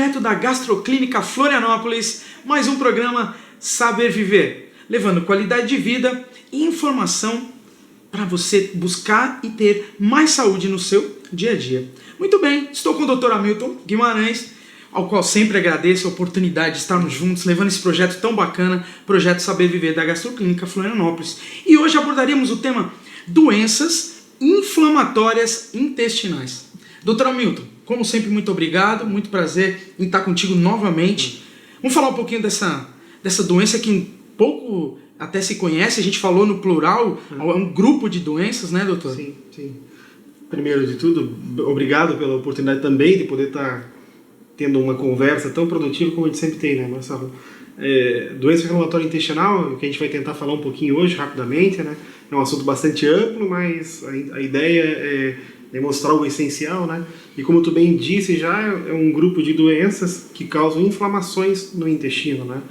direto da Gastroclínica Florianópolis, mais um programa Saber Viver, levando qualidade de vida e informação para você buscar e ter mais saúde no seu dia a dia. Muito bem, estou com o Dr. Hamilton Guimarães, ao qual sempre agradeço a oportunidade de estarmos juntos, levando esse projeto tão bacana, projeto Saber Viver da Gastroclínica Florianópolis. E hoje abordaríamos o tema doenças inflamatórias intestinais. Dr. Hamilton, como sempre, muito obrigado, muito prazer em estar contigo novamente. Vamos falar um pouquinho dessa doença que pouco até se conhece, a gente falou no plural, é um grupo de doenças, né, doutor? Sim, sim. Primeiro de tudo, obrigado pela oportunidade também de poder estar tendo uma conversa tão produtiva como a gente sempre tem, né, Marcelo? Doença inflamatória intestinal, que a gente vai tentar falar um pouquinho hoje, rapidamente, né? É um assunto bastante amplo, mas a ideia é mostrar o essencial, né? E como tu bem disse, já é um grupo de doenças que causam inflamações no intestino, né?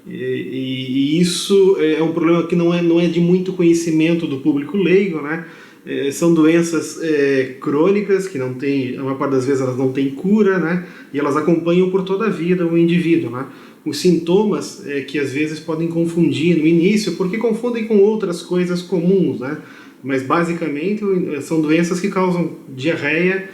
E isso é um problema que não é de muito conhecimento do público leigo, né? São doenças crônicas que não tem, a maior parte das vezes elas não têm cura, né? E elas acompanham por toda a vida o indivíduo, né? Os sintomas que às vezes podem confundir no início, porque confundem com outras coisas comuns, né? Mas basicamente são doenças que causam diarreia,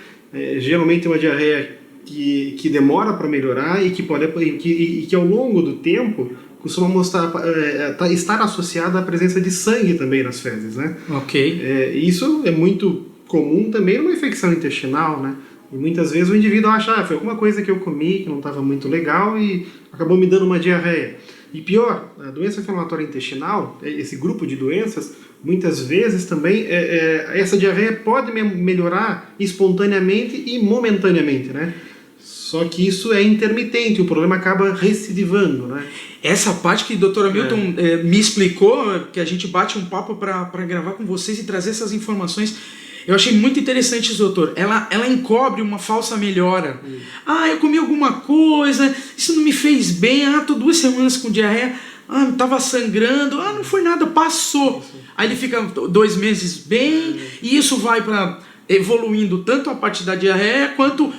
geralmente uma diarreia que demora para melhorar e que ao longo do tempo costuma estar associada à presença de sangue também nas fezes, né? Ok. Isso é muito comum também numa infecção intestinal, né? E muitas vezes o indivíduo acha, foi alguma coisa que eu comi que não estava muito legal e acabou me dando uma diarreia. E pior, a doença inflamatória intestinal, esse grupo de doenças, muitas vezes também essa diarreia pode melhorar espontaneamente e momentaneamente, né? Só que isso é intermitente, o problema acaba recidivando, né? Essa parte que o Dr. Hamilton me explicou, que a gente bate um papo para gravar com vocês e trazer essas informações, eu achei muito interessante, doutor. Ela encobre uma falsa melhora. Eu comi alguma coisa, isso não me fez bem, tô 2 semanas com diarreia, tava sangrando, não foi nada, passou. Aí ele fica 2 meses bem, e isso vai para evoluindo tanto a parte da diarreia quanto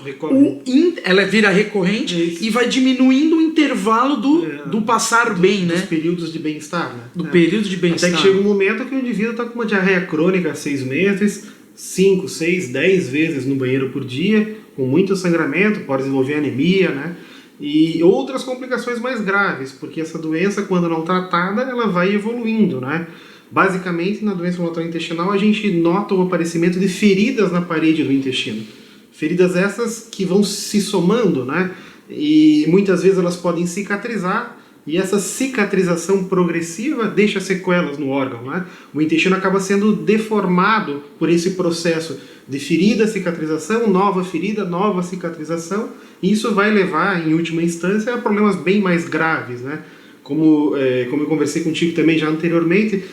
ela vira recorrente e vai diminuindo o intervalo do passar bem, né? Dos períodos de bem-estar, né? Do período de bem-estar. Até que chega um momento que o indivíduo está com uma diarreia crônica há 6 meses, 5, 6, 10 vezes no banheiro por dia, com muito sangramento, pode desenvolver anemia, né? E outras complicações mais graves, porque essa doença, quando não tratada, ela vai evoluindo, né? Basicamente, na doença inflamatória intestinal, a gente nota o aparecimento de feridas na parede do intestino. Feridas essas que vão se somando, né? E muitas vezes elas podem cicatrizar, e essa cicatrização progressiva deixa sequelas no órgão, né? O intestino acaba sendo deformado por esse processo de ferida, cicatrização, nova ferida, nova cicatrização, e isso vai levar, em última instância, a problemas bem mais graves, né? Como eu conversei contigo também já anteriormente,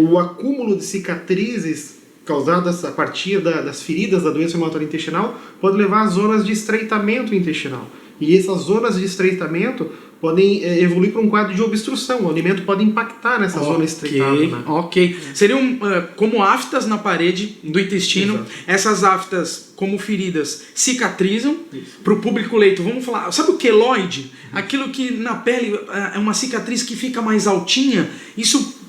o acúmulo de cicatrizes causadas a partir das feridas da doença inflamatória intestinal pode levar a zonas de estreitamento intestinal. E essas zonas de estreitamento podem evoluir para um quadro de obstrução. O alimento pode impactar nessa zona estreitada. Né? Ok. Seriam como aftas na parede do intestino. Exato. Essas aftas, como feridas, cicatrizam. Para o público leigo, vamos falar, sabe o queloide? Aquilo que na pele é uma cicatriz que fica mais altinha. Isso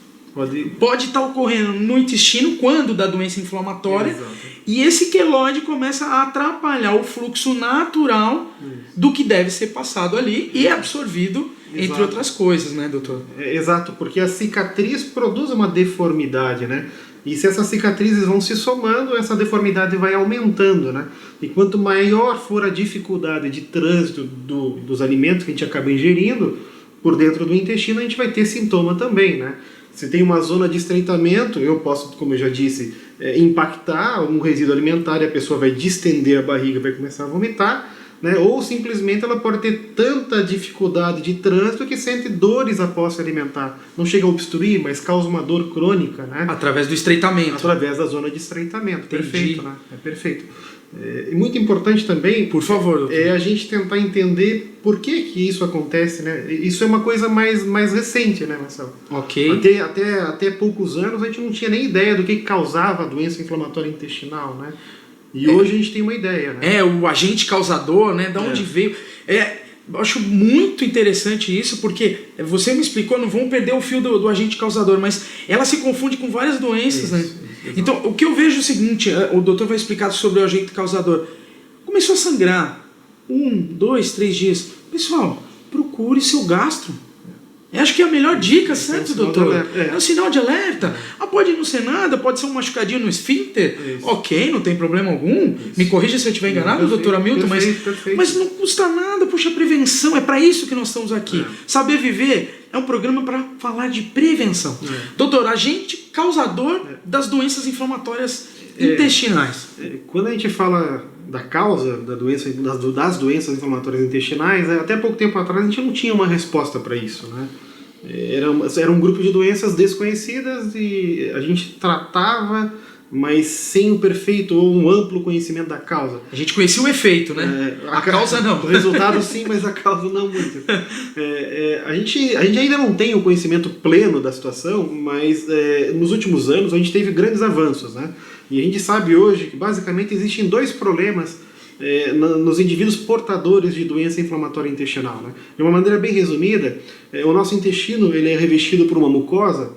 pode estar ocorrendo no intestino quando da doença inflamatória. Exato. E esse queloide começa a atrapalhar o fluxo natural do que deve ser passado ali e absorvido, entre outras coisas, né, doutor? Exato, porque a cicatriz produz uma deformidade, né? E se essas cicatrizes vão se somando, essa deformidade vai aumentando, né? E quanto maior for a dificuldade de trânsito dos alimentos que a gente acaba ingerindo por dentro do intestino, a gente vai ter sintoma também, né? Se tem uma zona de estreitamento, eu posso, como eu já disse, impactar um resíduo alimentar e a pessoa vai distender a barriga, vai começar a vomitar, né? Ou simplesmente ela pode ter tanta dificuldade de trânsito que sente dores após se alimentar. Não chega a obstruir, mas causa uma dor crônica, né? Através do estreitamento. Através da zona de estreitamento. Entendi. Perfeito, né? É perfeito. E muito importante também, por favor, doutor, é a gente tentar entender por que isso acontece, né? Isso é uma coisa mais recente, né, Marcelo? Ok. Até poucos anos a gente não tinha nem ideia do que causava a doença inflamatória intestinal, né? E hoje a gente tem uma ideia, né? O agente causador, né? Da onde veio. Eu acho muito interessante isso, porque você me explicou, não vamos perder o fio do agente causador, mas ela se confunde com várias doenças, né? Então, o que eu vejo é o seguinte, o doutor vai explicar sobre o agente causador. Começou a sangrar, 1, 2, 3 dias. Pessoal, procure seu gastro. Eu acho que é a melhor dica, certo, doutor? É um sinal de alerta. Pode não ser nada, pode ser um machucadinho no esfíncter. Ok, não tem problema algum. Me corrija se eu estiver enganado, doutor Hamilton, mas não custa nada. Puxa, prevenção, é para isso que nós estamos aqui. Saber Viver é um programa para falar de prevenção. Doutor, agente causador das doenças inflamatórias intestinais. Quando a gente fala da causa da doença, das doenças inflamatórias intestinais, até pouco tempo atrás a gente não tinha uma resposta para isso, né? Era um grupo de doenças desconhecidas e a gente tratava, mas sem o perfeito ou um amplo conhecimento da causa. A gente conhecia o efeito, né? A causa não. O resultado sim, mas a causa não muito. A gente ainda não tem o conhecimento pleno da situação, mas nos últimos anos a gente teve grandes avanços, né? E a gente sabe hoje que basicamente existem 2 problemas nos indivíduos portadores de doença inflamatória intestinal, né? De uma maneira bem resumida, o nosso intestino ele é revestido por uma mucosa.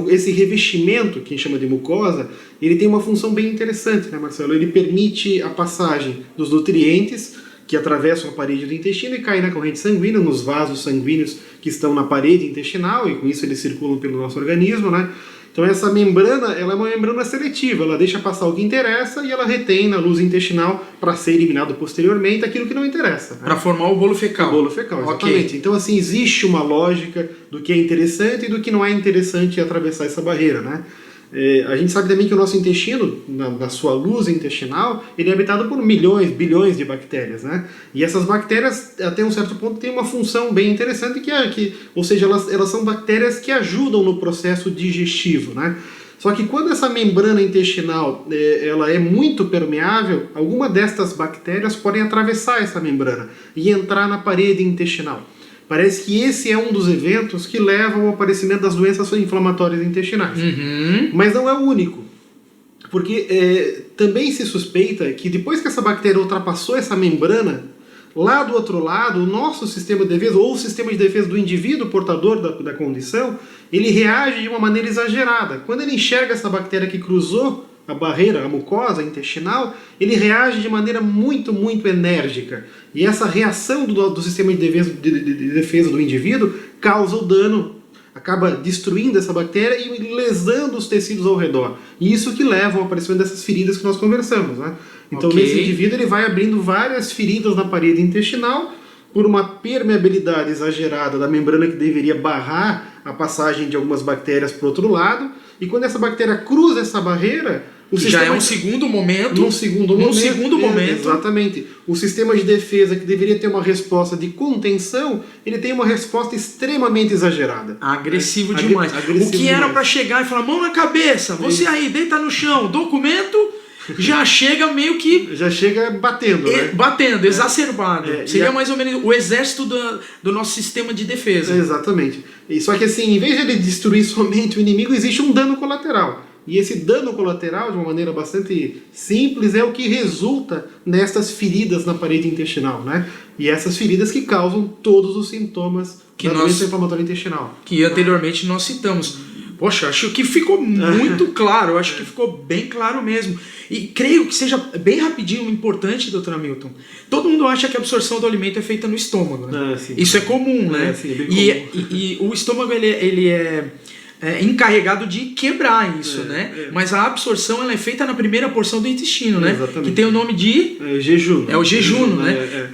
Esse revestimento, que a gente chama de mucosa, ele tem uma função bem interessante, né, Marcelo? Ele permite a passagem dos nutrientes que atravessam a parede do intestino e caem na corrente sanguínea, nos vasos sanguíneos que estão na parede intestinal, e com isso eles circulam pelo nosso organismo, né? Então essa membrana, ela é uma membrana seletiva, ela deixa passar o que interessa e ela retém na luz intestinal para ser eliminado posteriormente aquilo que não interessa. Né? Para formar o bolo fecal. O bolo fecal, exatamente. Okay. Então assim, existe uma lógica do que é interessante e do que não é interessante atravessar essa barreira, né? A gente sabe também que o nosso intestino, na sua luz intestinal, ele é habitado por milhões, bilhões de bactérias, né? E essas bactérias, até um certo ponto, têm uma função bem interessante, ou seja, elas são bactérias que ajudam no processo digestivo, né? Só que quando essa membrana intestinal ela é muito permeável, alguma destas bactérias podem atravessar essa membrana e entrar na parede intestinal. Parece que esse é um dos eventos que levam ao aparecimento das doenças inflamatórias intestinais. Mas não é o único. Porque também se suspeita que depois que essa bactéria ultrapassou essa membrana, lá do outro lado, o nosso sistema de defesa, ou o sistema de defesa do indivíduo portador da condição, ele reage de uma maneira exagerada. Quando ele enxerga essa bactéria que cruzou a barreira, a mucosa intestinal, ele reage de maneira muito, muito enérgica. E essa reação do sistema de defesa do indivíduo causa o dano, acaba destruindo essa bactéria e lesando os tecidos ao redor. E isso que leva ao aparecimento dessas feridas que nós conversamos, né? Então, nesse indivíduo, ele vai abrindo várias feridas na parede intestinal por uma permeabilidade exagerada da membrana que deveria barrar a passagem de algumas bactérias para o outro lado. E quando essa bactéria cruza essa barreira, já é um segundo momento. Num segundo momento. Exatamente. O sistema de defesa, que deveria ter uma resposta de contenção, ele tem uma resposta extremamente exagerada. Agressivo demais. O que era para chegar e falar, mão na cabeça, você aí, deita no chão, documento, já chega meio que... Já chega batendo, né? Batendo, exacerbado. Seria mais ou menos o exército do nosso sistema de defesa. Exatamente. E só que assim, em vez de ele destruir somente o inimigo, existe um dano colateral. E esse dano colateral, de uma maneira bastante simples, é o que resulta nestas feridas na parede intestinal, né? E essas feridas que causam todos os sintomas da doença inflamatória intestinal. Que anteriormente nós citamos. Poxa, acho que ficou muito claro, acho que ficou bem claro mesmo. E creio que seja bem rapidinho importante, doutor Hamilton. Todo mundo acha que a absorção do alimento é feita no estômago, né? Isso é comum, né? Sim, é bem comum. E o estômago, ele é encarregado de quebrar isso, né? Mas a absorção ela é feita na primeira porção do intestino, né? Exatamente. Que tem o nome de... jejum. É o jejum, né?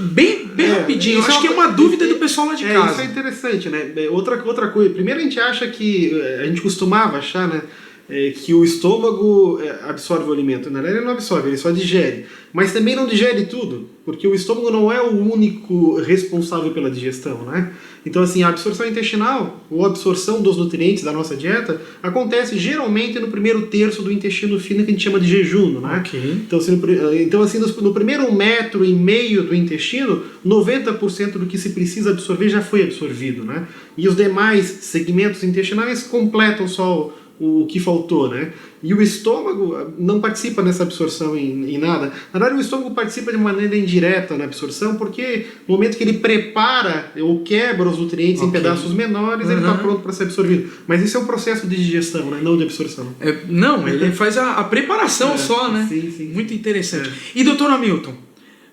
Bem rapidinho, acho que é uma dúvida do pessoal lá de casa. Isso é interessante, né? Outra coisa, primeiro a gente acha que, a gente costumava achar, né? Que o estômago absorve o alimento. Na verdade ele não absorve, ele só digere. Mas também não digere tudo, porque o estômago não é o único responsável pela digestão, né? Então assim, a absorção intestinal, ou a absorção dos nutrientes da nossa dieta, acontece geralmente no primeiro terço do intestino fino, que a gente chama de jejum, né? Então assim, no primeiro 1,5 metro do intestino, 90% do que se precisa absorver já foi absorvido, né? E os demais segmentos intestinais completam só o que faltou, né? E o estômago não participa nessa absorção em nada. Na verdade, o estômago participa de maneira indireta na absorção, porque no momento que ele prepara ou quebra os nutrientes em pedaços menores, ele está pronto para ser absorvido. Mas isso é um processo de digestão, né? Não de absorção. Não, ele faz a preparação só, né? Sim. Muito interessante. E doutor Hamilton,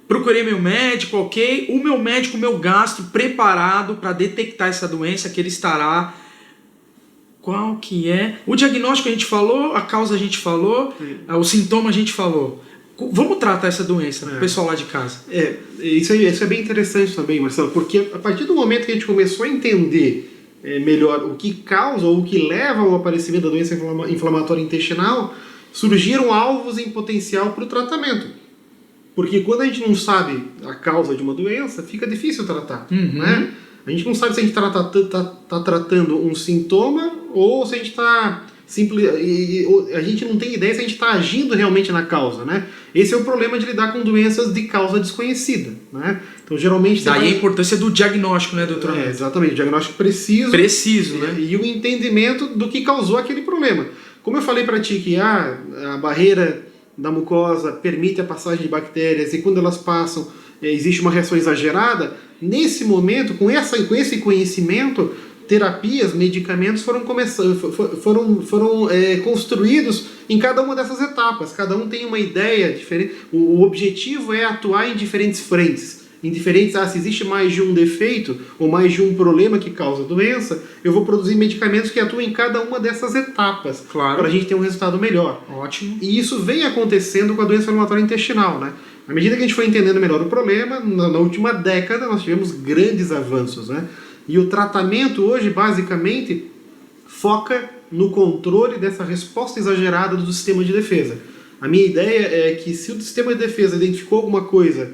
procurei meu médico, ok? O meu médico, meu gastro, preparado para detectar essa doença, que ele estará... Qual que é? O diagnóstico a gente falou, a causa a gente falou, o sintoma a gente falou. Vamos tratar essa doença, pro pessoal lá de casa. Isso é bem interessante também, Marcelo, porque a partir do momento que a gente começou a entender melhor o que causa ou o que leva ao aparecimento da doença inflamatória intestinal, surgiram alvos em potencial para o tratamento. Porque quando a gente não sabe a causa de uma doença, fica difícil tratar, né? A gente não sabe se a gente está tratando um sintoma ou se a gente está a gente não tem ideia se a gente está agindo realmente na causa, né? Esse é o problema de lidar com doenças de causa desconhecida, né? Então, geralmente... Daí a importância do diagnóstico, né, doutor? Exatamente, o diagnóstico preciso. Preciso, né? E o entendimento do que causou aquele problema. Como eu falei para ti que a barreira da mucosa permite a passagem de bactérias e quando elas passam existe uma reação exagerada, nesse momento, com esse conhecimento, terapias, medicamentos foram construídos em cada uma dessas etapas. Cada um tem uma ideia diferente. O objetivo é atuar em diferentes frentes. Se existe mais de um defeito ou mais de um problema que causa doença, eu vou produzir medicamentos que atuam em cada uma dessas etapas, claro, para a gente ter um resultado melhor. Ótimo. E isso vem acontecendo com a doença inflamatória intestinal, né? À medida que a gente foi entendendo melhor o problema, na última década nós tivemos grandes avanços, né? E o tratamento hoje, basicamente, foca no controle dessa resposta exagerada do sistema de defesa. A minha ideia é que se o sistema de defesa identificou alguma coisa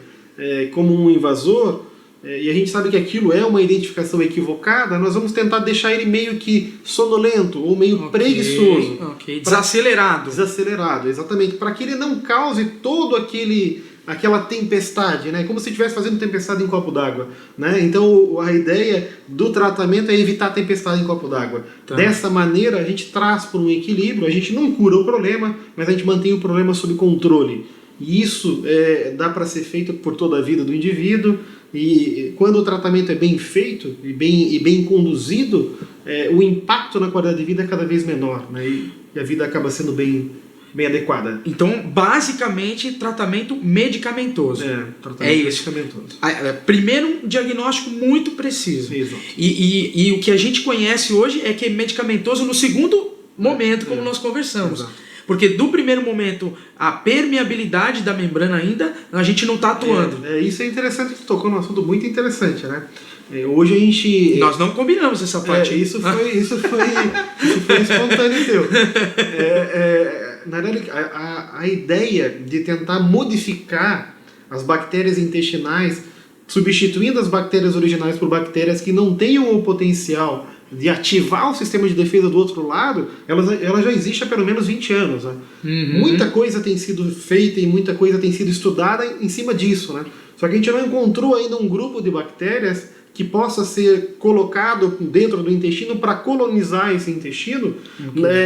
como um invasor, e a gente sabe que aquilo é uma identificação equivocada, nós vamos tentar deixar ele meio que sonolento ou meio preguiçoso. Desacelerado, exatamente. Para que ele não cause todo aquela tempestade, né? Como se estivesse fazendo tempestade em copo d'água, né? Então a ideia do tratamento é evitar a tempestade em copo d'água. Tá. Dessa maneira a gente traz por um equilíbrio, a gente não cura o problema, mas a gente mantém o problema sob controle. E isso dá para ser feito por toda a vida do indivíduo, e quando o tratamento é bem feito e bem conduzido, o impacto na qualidade de vida é cada vez menor, né? E a vida acaba sendo bem adequada. Então, basicamente, tratamento medicamentoso. Tratamento medicamentoso. Primeiro, um diagnóstico muito preciso. Exato. E o que a gente conhece hoje é que é medicamentoso no segundo momento, como nós conversamos. Exato. Porque do primeiro momento, a permeabilidade da membrana ainda, a gente não está atuando. Isso é interessante, que tu tocou num assunto muito interessante, né? Hoje a gente... Nós não combinamos essa parte. Isso foi espontâneo teu. Na verdade, a ideia de tentar modificar as bactérias intestinais, substituindo as bactérias originais por bactérias que não tenham o potencial de ativar o sistema de defesa do outro lado, ela já existe há pelo menos 20 anos. Né? Muita coisa tem sido feita e muita coisa tem sido estudada em cima disso. Né? Só que a gente não encontrou ainda um grupo de bactérias que possa ser colocado dentro do intestino para colonizar esse intestino.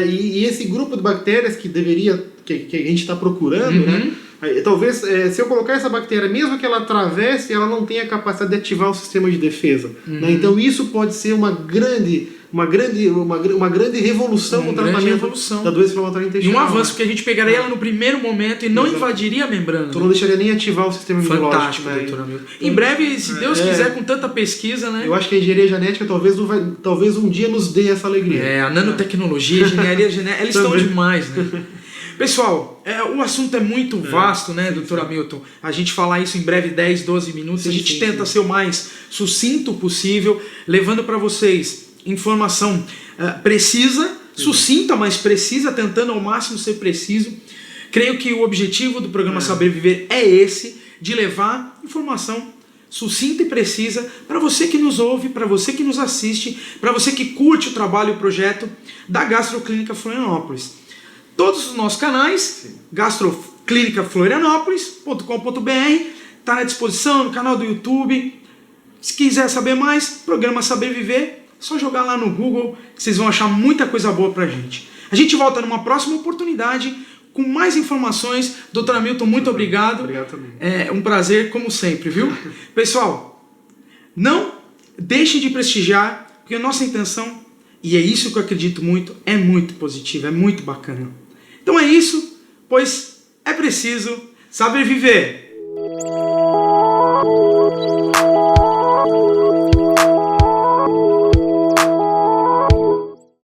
E esse grupo de bactérias que a gente está procurando, né? Talvez, se eu colocar essa bactéria, mesmo que ela atravesse, ela não tenha a capacidade de ativar o sistema de defesa. Né? Então isso pode ser uma grande revolução no tratamento da doença inflamatória intestinal. E um avanço, porque a gente pegaria ela no primeiro momento e não invadiria a membrana. Tu não deixaria nem ativar o sistema imunológico. Fantástico, doutor Hamilton. Em breve, se Deus quiser, com tanta pesquisa, né? Eu acho que a engenharia genética talvez um dia nos dê essa alegria. A nanotecnologia, a engenharia genética, eles estão demais, né? Pessoal, o assunto é muito vasto, né, doutor Hamilton? A gente falar isso em breve, 10, 12 minutos, a gente tenta ser o mais sucinto possível, levando para vocês informação precisa, sucinta, mas precisa, tentando ao máximo ser preciso. Creio que o objetivo do programa Saber Viver é esse, de levar informação sucinta e precisa para você que nos ouve, para você que nos assiste, para você que curte o trabalho e o projeto da Gastroclínica Florianópolis. Todos os nossos canais, gastroclinicaflorianópolis.com.br, está à disposição no canal do YouTube. Se quiser saber mais, programa Saber Viver, é só jogar lá no Google, que vocês vão achar muita coisa boa pra gente. A gente volta numa próxima oportunidade com mais informações. Dr. Hamilton, muito obrigado. Obrigado também. É um prazer, como sempre, viu? Pessoal, não deixem de prestigiar, porque a nossa intenção, e é isso que eu acredito muito, é muito positiva, é muito bacana. Então é isso, pois é preciso saber viver.